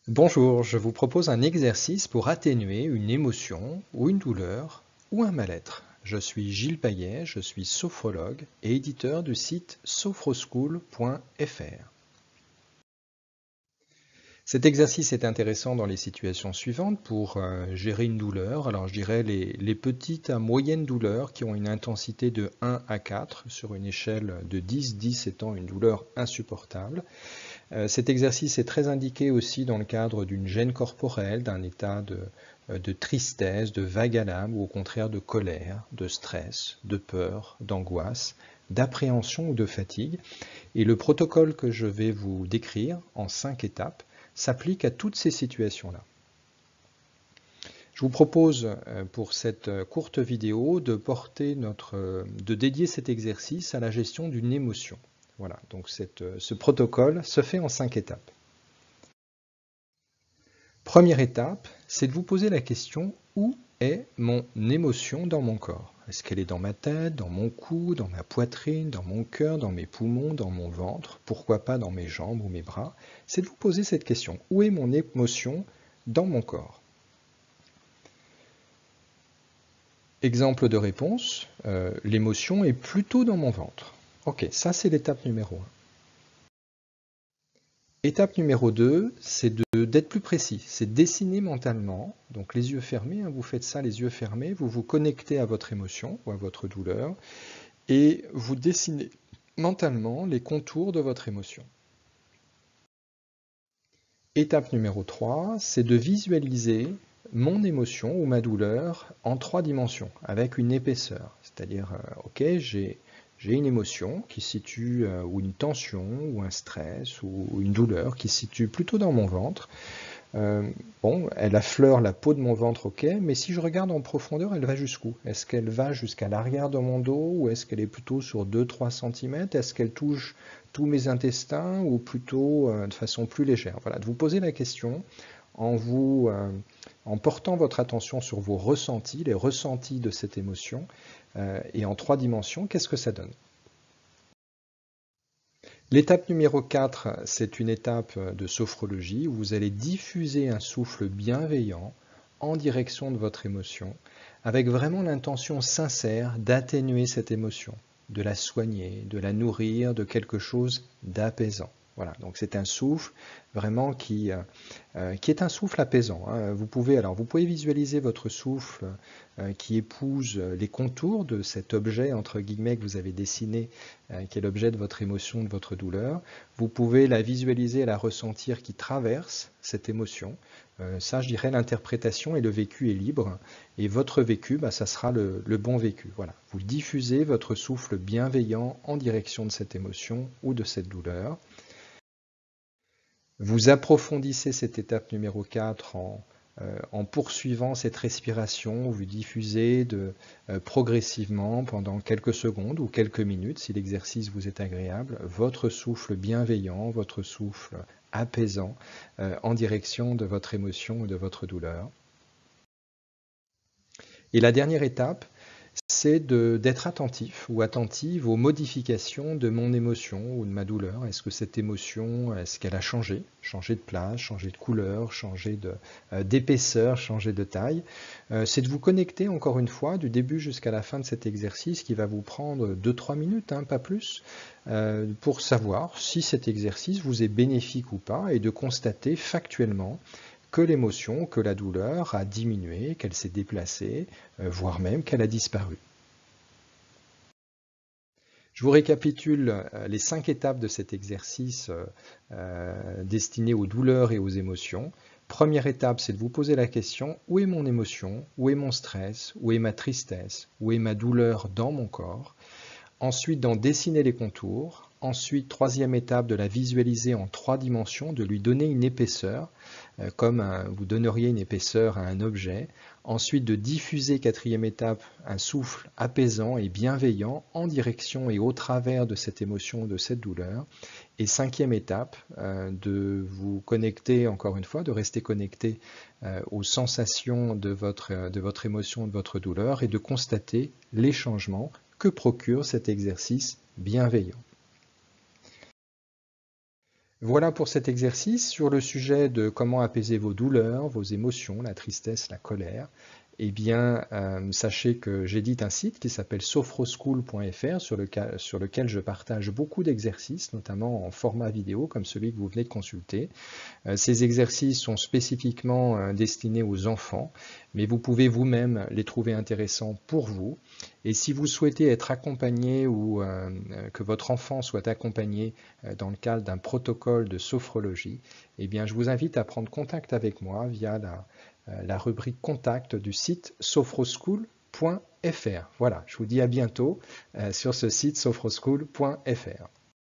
Bonjour, je vous propose un exercice pour atténuer une émotion ou une douleur ou un mal-être. Je suis Gilles Payet, je suis sophrologue et éditeur du site sophroschool.fr. Cet exercice est intéressant dans les situations suivantes pour gérer une douleur. Alors je dirais les petites à moyennes douleurs qui ont une intensité de 1 à 4 sur une échelle de 10, 10 étant une douleur insupportable. Cet exercice est très indiqué aussi dans le cadre d'une gêne corporelle, d'un état de tristesse, de vague à l'âme ou au contraire de colère, de stress, de peur, d'angoisse, d'appréhension ou de fatigue. Et le protocole que je vais vous décrire en 5 étapes s'applique à toutes ces situations-là. Je vous propose pour cette courte vidéo de dédier cet exercice à la gestion d'une émotion. Voilà, donc ce protocole se fait en 5 étapes. Première étape, c'est de vous poser la question « Où est mon émotion dans mon corps ?» Est-ce qu'elle est dans ma tête, dans mon cou, dans ma poitrine, dans mon cœur, dans mes poumons, dans mon ventre, pourquoi pas dans mes jambes ou mes bras? C'est de vous poser cette question. Où est mon émotion dans mon corps? Exemple de réponse, l'émotion est plutôt dans mon ventre. Ok, ça c'est l'étape numéro 1. Étape numéro 2, c'est d'être plus précis, c'est de dessiner mentalement, donc les yeux fermés, vous faites ça les yeux fermés, vous vous connectez à votre émotion ou à votre douleur, et vous dessinez mentalement les contours de votre émotion. Étape numéro 3, c'est de visualiser mon émotion ou ma douleur en 3 dimensions, avec une épaisseur, c'est-à-dire, ok, j'ai une émotion qui se situe, ou une tension, ou un stress, ou une douleur qui se situe plutôt dans mon ventre. Bon, elle affleure la peau de mon ventre, ok, mais si je regarde en profondeur, elle va jusqu'où? Est-ce qu'elle va jusqu'à l'arrière de mon dos, ou est-ce qu'elle est plutôt sur 2-3 cm? Est-ce qu'elle touche tous mes intestins, ou plutôt de façon plus légère? Voilà, de vous poser la question en portant votre attention sur vos ressentis, les ressentis de cette émotion, et en 3 dimensions, qu'est-ce que ça donne? L'étape numéro 4, c'est une étape de sophrologie où vous allez diffuser un souffle bienveillant en direction de votre émotion, avec vraiment l'intention sincère d'atténuer cette émotion, de la soigner, de la nourrir de quelque chose d'apaisant. Voilà, donc c'est un souffle vraiment qui est un souffle apaisant. Vous pouvez visualiser votre souffle qui épouse les contours de cet objet, entre guillemets, que vous avez dessiné, qui est l'objet de votre émotion, de votre douleur. Vous pouvez la visualiser et la ressentir qui traverse cette émotion. Ça, je dirais, l'interprétation et le vécu est libre. Et votre vécu, ça sera le bon vécu. Voilà. Vous diffusez votre souffle bienveillant en direction de cette émotion ou de cette douleur. Vous approfondissez cette étape numéro 4 en poursuivant cette respiration. Vous diffusez progressivement pendant quelques secondes ou quelques minutes, si l'exercice vous est agréable, votre souffle bienveillant, votre souffle apaisant en direction de votre émotion ou de votre douleur. Et la dernière étape, c'est d'être attentif ou attentive aux modifications de mon émotion ou de ma douleur. Est-ce que cette émotion, est-ce qu'elle a changé de place, changé de couleur, changé d'épaisseur, changé de taille? C'est de vous connecter encore une fois du début jusqu'à la fin de cet exercice qui va vous prendre 2-3 minutes, pas plus, pour savoir si cet exercice vous est bénéfique ou pas et de constater factuellement que l'émotion, que la douleur a diminué, qu'elle s'est déplacée, voire même qu'elle a disparu. Je vous récapitule les 5 étapes de cet exercice destiné aux douleurs et aux émotions. Première étape, c'est de vous poser la question, où est mon émotion? Où est mon stress? Où est ma tristesse? Où est ma douleur dans mon corps? Ensuite, d'en dessiner les contours. Ensuite, troisième étape, de la visualiser en 3 dimensions, de lui donner une épaisseur, comme vous donneriez une épaisseur à un objet. Ensuite, de diffuser, quatrième étape, un souffle apaisant et bienveillant en direction et au travers de cette émotion, de cette douleur. Et cinquième étape, de vous connecter, encore une fois, de rester connecté aux sensations de votre émotion, de votre douleur, et de constater les changements que procure cet exercice bienveillant. Voilà pour cet exercice sur le sujet de comment apaiser vos douleurs, vos émotions, la tristesse, la colère. Eh bien, sachez que j'édite un site qui s'appelle sophroschool.fr sur lequel je partage beaucoup d'exercices, notamment en format vidéo comme celui que vous venez de consulter. Ces exercices sont spécifiquement destinés aux enfants, mais vous pouvez vous-même les trouver intéressants pour vous. Et si vous souhaitez être accompagné ou que votre enfant soit accompagné dans le cadre d'un protocole de sophrologie, eh bien, je vous invite à prendre contact avec moi via la rubrique contact du site sophroschool.fr. Voilà, je vous dis à bientôt sur ce site sophroschool.fr.